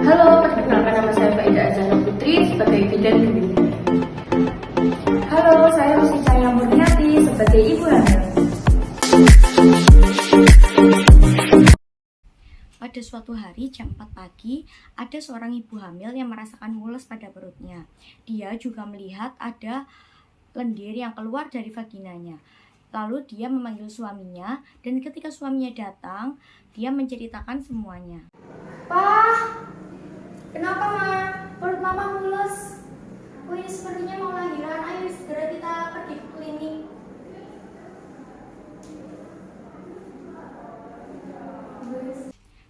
Halo, perkenalkan nama saya Faida Azana Putri sebagai bidan klinik. Halo, saya Lucy Cahya Murniati sebagai ibu hamil. Pada suatu hari jam 4 pagi, ada seorang ibu hamil yang merasakan mules pada perutnya. Dia juga melihat ada lendir yang keluar dari vaginanya. Lalu dia memanggil suaminya, dan ketika suaminya datang, dia menceritakan semuanya. Pak, kenapa Ma? Perut Mama mules. Oh, ini sepertinya mau lahiran. Ayo segera kita pergi ke klinik.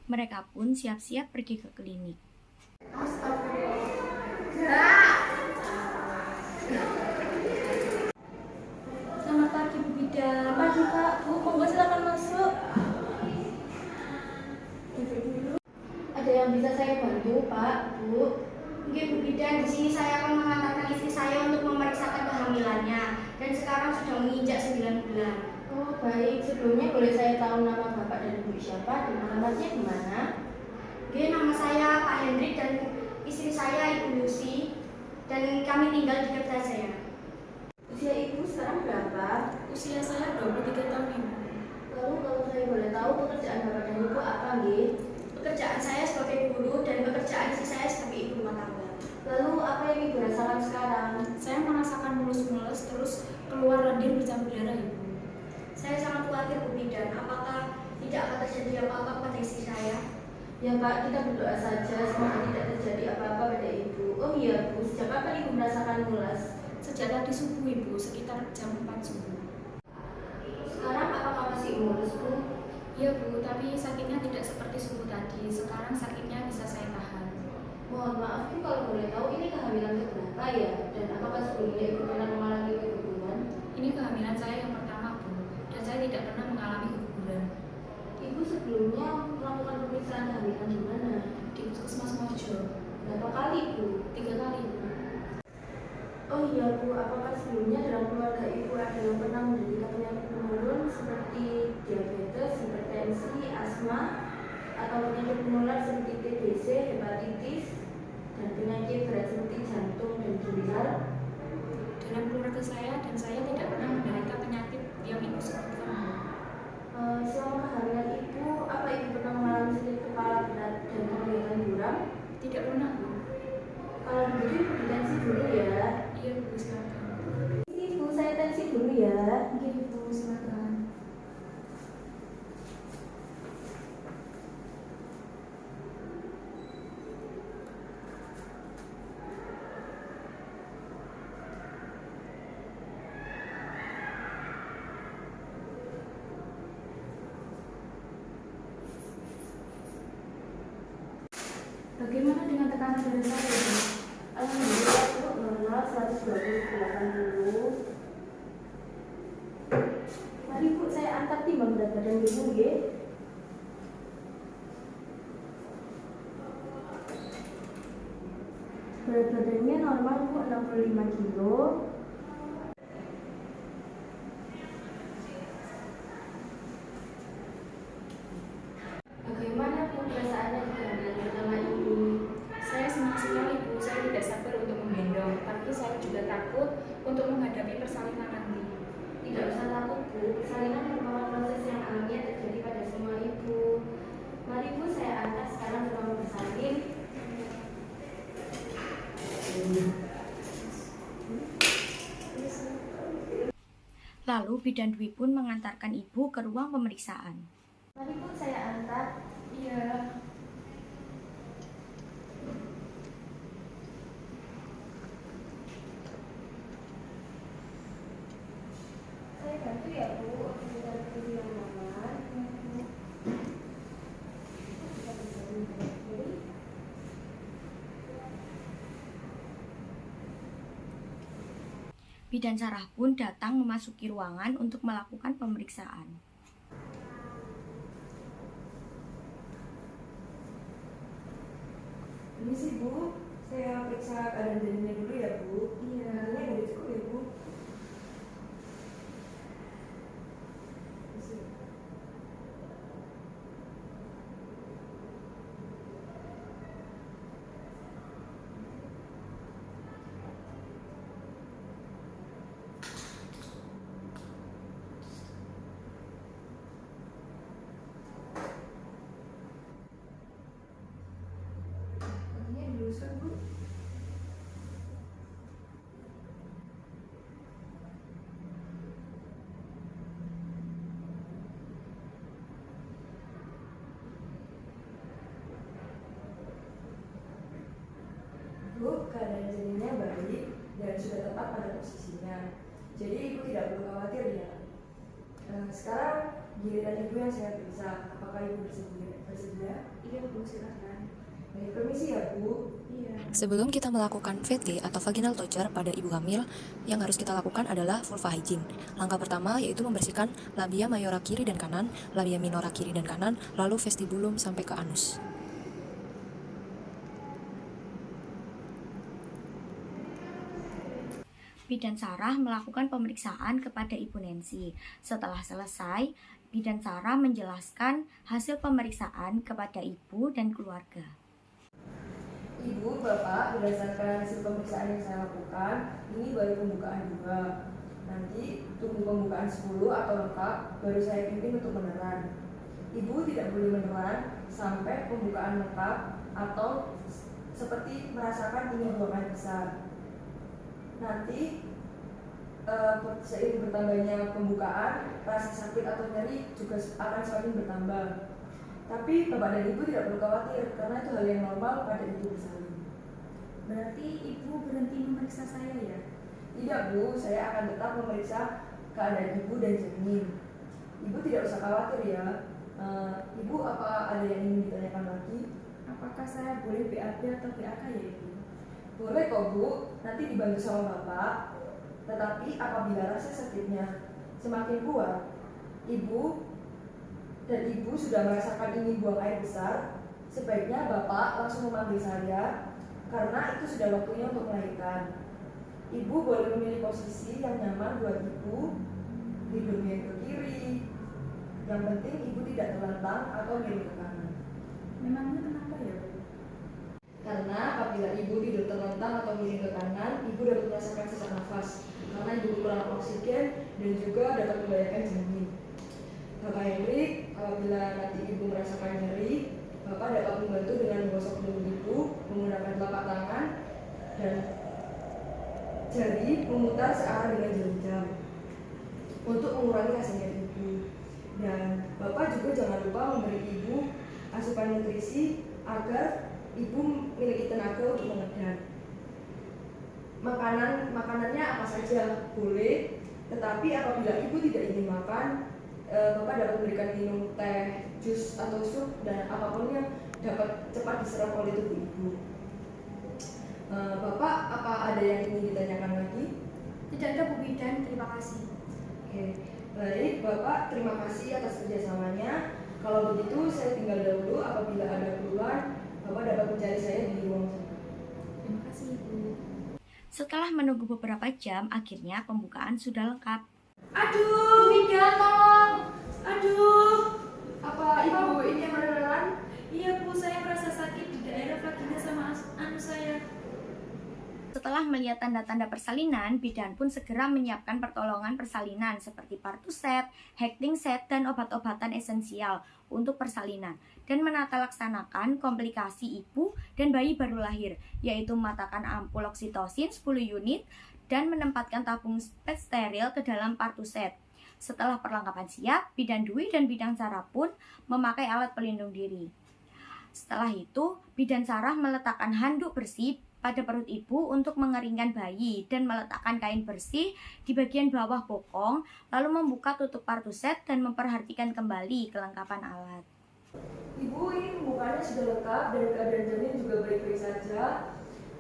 Mereka pun siap-siap pergi ke klinik. Selamat pagi Bu Bidan. Pagi Pak, Bu, monggo silakan masuk. Ada yang bisa saya bantu Pak, Bu? Mungkin Bu Bidan, di sini saya akan mengantarkan istri saya untuk memeriksakan kehamilannya dan sekarang sudah menginjak 9 bulan. Oh baik, sebelumnya boleh saya tahu nama Bapak dan Ibu siapa dan alamatnya di mana? Oke, nama saya Pak Hendrik dan istri saya Ibu Lucy dan kami tinggal di dekat saya. Usia Ibu sekarang berapa? Usia saya 23 tahun Ibu. Lalu kalau saya boleh tahu pekerjaan Bapak dan Ibu apa nggih? Pekerjaan saya sebagai guru dan pekerjaan istri saya sebagai ibu rumah tangga. Lalu apa yang Ibu rasakan sekarang? Saya merasakan mulus-mulus terus keluar lendir bercampur darah Ibu. Saya sangat khawatir Bu Bidan, apakah tidak akan terjadi apa-apa pada istri saya? Ya Pak, kita berdoa saja semoga tidak terjadi apa-apa pada Ibu. Oh iya Bu, sejak kapan Ibu merasakan mulas? Sejak tadi subuh Ibu, sekitar jam 4 subuh. Sekarang apakah masih mulus Bu? Iya Bu, tapi sakitnya tidak seperti subuh tadi. Sekarang sakitnya bisa saya tahan. Mohon maaf Bu, kalau boleh tahu ini kehamilan keberapa ya? Dan apakah sebelumnya Ibu pernah mengalami keguguran? Ini kehamilan saya yang pertama Bu, dan saya tidak pernah mengalami keguguran. Ibu sebelumnya melakukan pemeriksaan kehamilan di mana? Di Puskesmas Mojo, Berapa kali Bu? 3 kali Bu. Oh iya Bu, apakah sebelumnya dalam keluarga Ibu ada yang pernah menderita penyakit penurun seperti diabetes, hipertensi, asma, atau penyakit menular seperti TBC, hepatitis, dan penyakit berat seperti jantung dan ginjal? Dalam keluarga saya dan saya tidak pernah menderita penyakit yang Ibu sebutkan. Selama kehamilan Ibu, apa Ibu pernah mengalami sakit kepala berat dan kelihatan buram? Tidak pernah Bu. Kalau begitu Ibu tensi dulu ya. Iya Bu, silakan. Ibu, saya tensi dulu ya. Iya Bu, silakan. Bagaimana dengan tekanan darah saya Bu? Alhamdulillah Bu, normal 120/80. Mari Bu, saya angkat timbang berat badan Ibu nggih. Berat badannya normal Bu, 65 kilo. Bagaimana Bu perasaannya di kehamilan pertama ini? Saya senang sekali Bu, saya tidak sabar untuk menggendong, tapi saya juga takut untuk menghadapi persalinan nanti. Tidak usah takut Bu, persalinan merupakan proses yang alamiah terjadi pada semua ibu. Mari Bu, saya angkat sekarang selama bersalin. Lalu bidan Dwi pun mengantarkan ibu ke ruang pemeriksaan. Mari Bu, saya angkat. Iya. Saya bantu ya Bu, kita dulu yang aman. Bidan Sarah pun datang memasuki ruangan untuk melakukan pemeriksaan. Ini sih Bu, saya periksa keadaan janinnya dulu ya Bu. Iya. Katanya udah cukup ya Bu. menyusui, Bu? Bu, keadaan janinnya baik dan sudah tepat pada posisinya. Jadi ibu tidak perlu khawatir ya. Sekarang giliran ibu yang saya periksa. Apakah ibu bersedia? Iya Bu, silakan. Baik, permisi ya Bu. Iya. Sebelum kita melakukan VT atau vaginal toucher pada ibu hamil, yang harus kita lakukan adalah vulva hygiene. Langkah pertama yaitu membersihkan labia mayora kiri dan kanan, labia minora kiri dan kanan, lalu vestibulum sampai ke anus. Bidan Sarah melakukan pemeriksaan kepada Ibu Nancy. Setelah selesai, Bidan Sarah menjelaskan hasil pemeriksaan kepada ibu dan keluarga. Ibu, Bapak, berdasarkan hasil pemeriksaan yang saya lakukan, ini baru pembukaan 2. Nanti tunggu pembukaan 10 atau lengkap, baru saya pimpin untuk meneran. Ibu tidak boleh meneran sampai pembukaan lengkap atau seperti merasakan ini buang air besar. Nanti seiring bertambahnya pembukaan, rasa sakit atau nyeri juga akan semakin bertambah. Tapi Bapak dan Ibu tidak perlu khawatir karena itu hal yang normal pada ibu bersalin. Berarti Ibu berhenti memeriksa saya ya? Tidak Bu, saya akan tetap memeriksa keadaan ibu dan janin. Ibu tidak usah khawatir ya. Ibu apa ada yang ingin ditanyakan lagi? Apakah saya boleh BAB atau BAK ya Ibu? Boleh kok Bu, nanti dibantu sama Bapak. Tetapi apabila rasa sakitnya semakin kuat, Ibu sudah merasakan ingin buang air besar, sebaiknya Bapak langsung memanggil saya karena itu sudah waktunya untuk melahirkan. Ibu boleh memilih posisi yang nyaman buat Ibu, hidungnya ke kiri. Yang penting Ibu tidak terlentang atau miring ke kanan. Memangnya kenapa ya Bu? Karena apabila Ibu tidur terlentang atau miring ke kanan, Ibu dapat merasakan sesak nafas karena Ibu kurang oksigen dan juga dapat membahayakan janin. Bapak Hendrik, apabila nanti Ibu merasakan nyeri, Bapak dapat membantu dengan menggosok tubuh Ibu menggunakan telapak tangan dan jari memutar searah dengan jarum jam untuk mengurangi rasa nyeri Ibu. Dan Bapak juga jangan lupa memberi Ibu asupan nutrisi agar Ibu memiliki tenaga untuk mengedan. Makanannya apa saja boleh, tetapi apabila Ibu tidak ingin makan, Bapak dapat memberikan minum teh, jus atau sup dan apapun yang dapat cepat diserap oleh tubuh Ibu. Bapak, apa ada yang ingin ditanyakan lagi? Tidak ada Bu Bidan, terima kasih. Oke, baik Bapak, terima kasih atas kerjasamanya. Kalau begitu saya tinggal dahulu. Apabila ada keluhan, Bapak dapat mencari saya di ruang sana. Terima kasih Ibu. Setelah menunggu beberapa jam, akhirnya pembukaan sudah lengkap. Aduh, Bidan tolong. Aduh. Apa Ibu ini yang beneran? Iya Bu, saya merasa sakit di daerah vagina sama anus saya. Setelah melihat tanda-tanda persalinan, bidan pun segera menyiapkan pertolongan persalinan seperti partuset, hecting set, dan obat-obatan esensial untuk persalinan dan menata laksanakan komplikasi ibu dan bayi baru lahir, yaitu mematakan ampul oksitosin 10 unit dan menempatkan tabung steril ke dalam partuset. Setelah perlengkapan siap, Bidan Dwi dan Bidan Sarah pun memakai alat pelindung diri. Setelah itu, Bidan Sarah meletakkan handuk bersih pada perut ibu untuk mengeringkan bayi dan meletakkan kain bersih di bagian bawah bokong, lalu membuka tutup partuset dan memperhatikan kembali kelengkapan alat. Ibu, ini pembukaannya sudah lengkap dan keadaan janin juga baik-baik saja.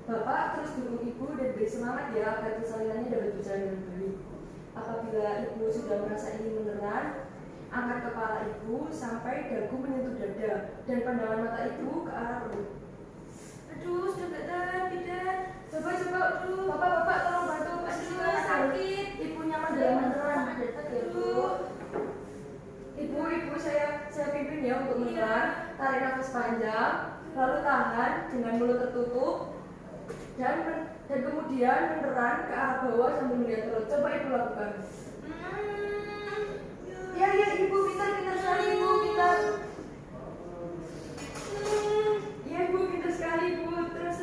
Bapak terus dukung Ibu dan beri semangat ya agar persalinannya dapat berjalan dengan baik. Apabila Ibu sudah merasa ingin meneran, angkat kepala Ibu sampai dagu menyentuh dada dan pandangan mata Ibu ke arah perut. Aduh, sudah gak tahan, Bidan. Bapak coba, Bapak tolong bantu kasih Aduh, sakit. Ibu nyaman dalam meneran. Ibu, saya pimpin ya untuk meneran. Tarik nafas panjang, lalu tahan dengan mulut tertutup dan kemudian meneran ke arah bawah sambil melihat perut. Coba Ibu lakukan. Ya, Ibu pintar sekali, Ibu pintar. Ya Ibu pintar sekali, Ibu. Terus.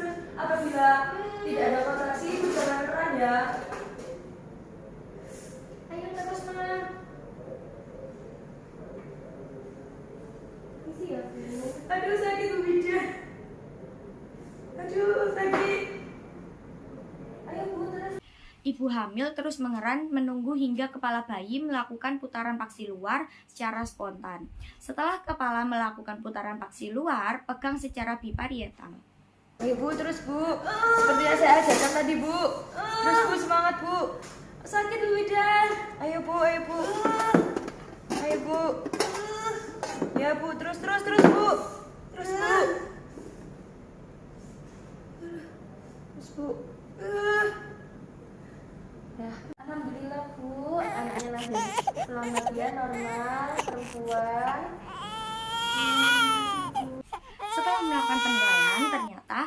ibu hamil terus mengeran menunggu hingga kepala bayi melakukan putaran paksi luar secara spontan. Setelah kepala melakukan putaran paksi luar, pegang secara biparietal. Ayo Bu, terus Bu. Seperti yang saya ajarkan tadi Bu. Terus Bu, semangat Bu. Sakit Bu Bidan. Ayo Bu, ayo Bu. Ayo Bu. Ya Bu, terus Bu. Terus Bu. Terus Bu. Ya. Alhamdulillah Bu, anaknya lahir selamat ya, normal, perempuan. Setelah melakukan penilaian, ternyata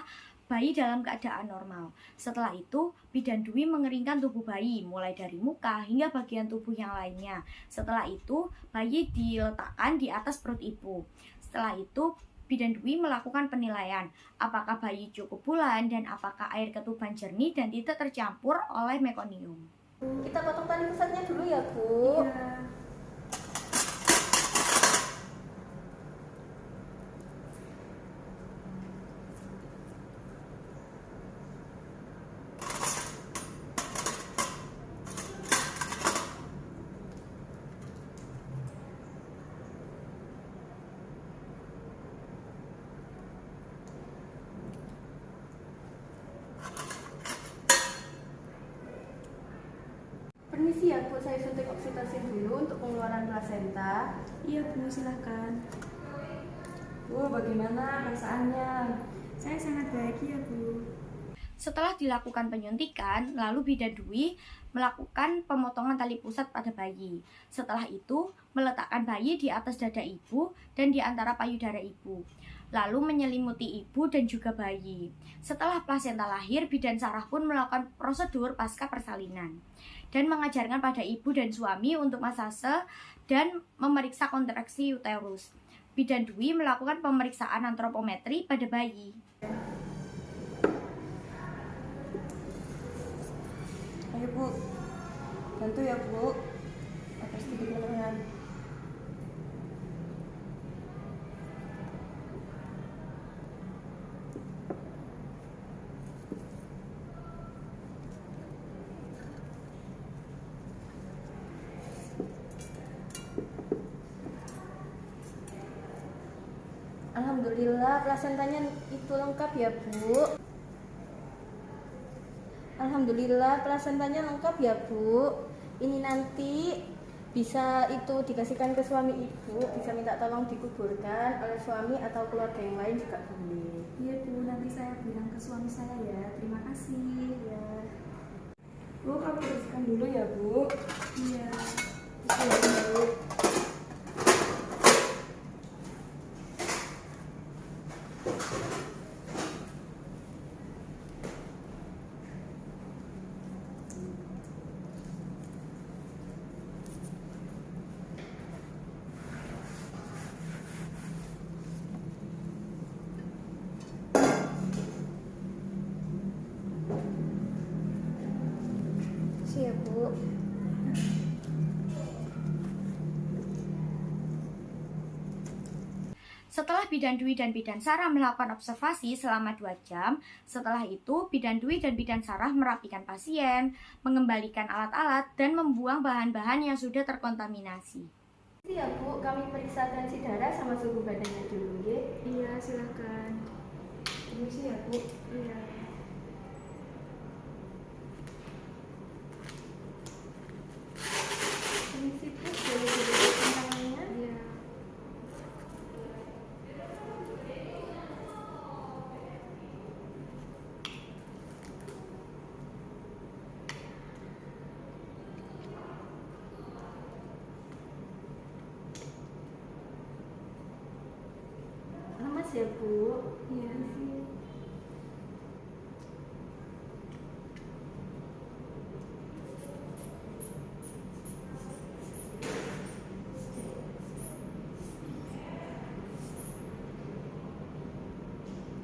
bayi dalam keadaan normal. Setelah itu, Bidan Dwi mengeringkan tubuh bayi, mulai dari muka hingga bagian tubuh yang lainnya. Setelah itu, bayi diletakkan di atas perut ibu. Setelah itu, Bidan Dwi melakukan penilaian, apakah bayi cukup bulan dan apakah air ketuban jernih dan tidak tercampur oleh mekonium. Kita potong tali pusatnya dulu ya Bu. Permisi ya Bu, saya suntik oksitosin dulu untuk pengeluaran plasenta. Iya Bu, silahkan. Bu, bagaimana perasaannya? Saya sangat bahagia Bu. Setelah dilakukan penyuntikan, lalu Bidan Dwi melakukan pemotongan tali pusat pada bayi. Setelah itu, meletakkan bayi di atas dada ibu dan di antara payudara ibu. Lalu menyelimuti ibu dan juga bayi. Setelah plasenta lahir, Bidan Sarah pun melakukan prosedur pasca persalinan dan mengajarkan pada ibu dan suami untuk masase dan memeriksa kontraksi uterus. Bidan Dwi melakukan pemeriksaan antropometri pada bayi. Ayo Bu, bantu ya Bu. Atas sedikit lengan. Alhamdulillah plasentanya itu lengkap ya Bu. Alhamdulillah plasentanya lengkap ya Bu. Ini nanti bisa itu dikasihkan ke suami ibu, bisa minta tolong dikuburkan oleh suami atau keluarga yang lain juga boleh. Iya Bu, nanti saya bilang ke suami saya ya. Terima kasih ya. Bu, kamu bersihkan dulu ya Bu. Iya. Bersihkan dulu. Ya Bu. Setelah Bidan Dwi dan Bidan Sarah melakukan observasi selama 2 jam, setelah itu Bidan Dwi dan Bidan Sarah merapikan pasien, mengembalikan alat-alat, dan membuang bahan-bahan yang sudah terkontaminasi. Ya Bu, kami periksa tensi darah sama suhu badannya dulu ya. Iya, silakan. Permisi ya Bu. Iya. Permisi Bu, boleh diberikan tangannya? Iya. Lemas ya Bu. Iya sih.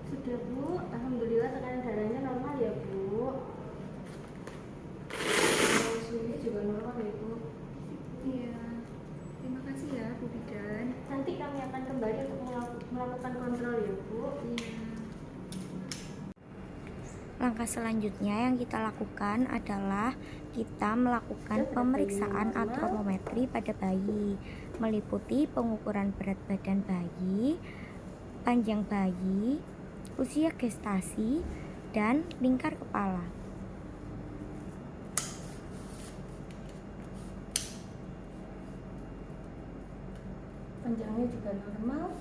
Sudah Bu, alhamdulillah tekanan darahnya normal ya Bu. Suhunya juga normal ya Bu. Iya. Terima kasih ya Bu Bidan. Nanti kami akan kembali untuk melakukan kontrol ya Bu. Iya. Langkah selanjutnya yang kita lakukan adalah kita melakukan pemeriksaan antropometri pada bayi, meliputi pengukuran berat badan bayi, panjang bayi, usia gestasi, dan lingkar kepala. Panjangnya juga normal.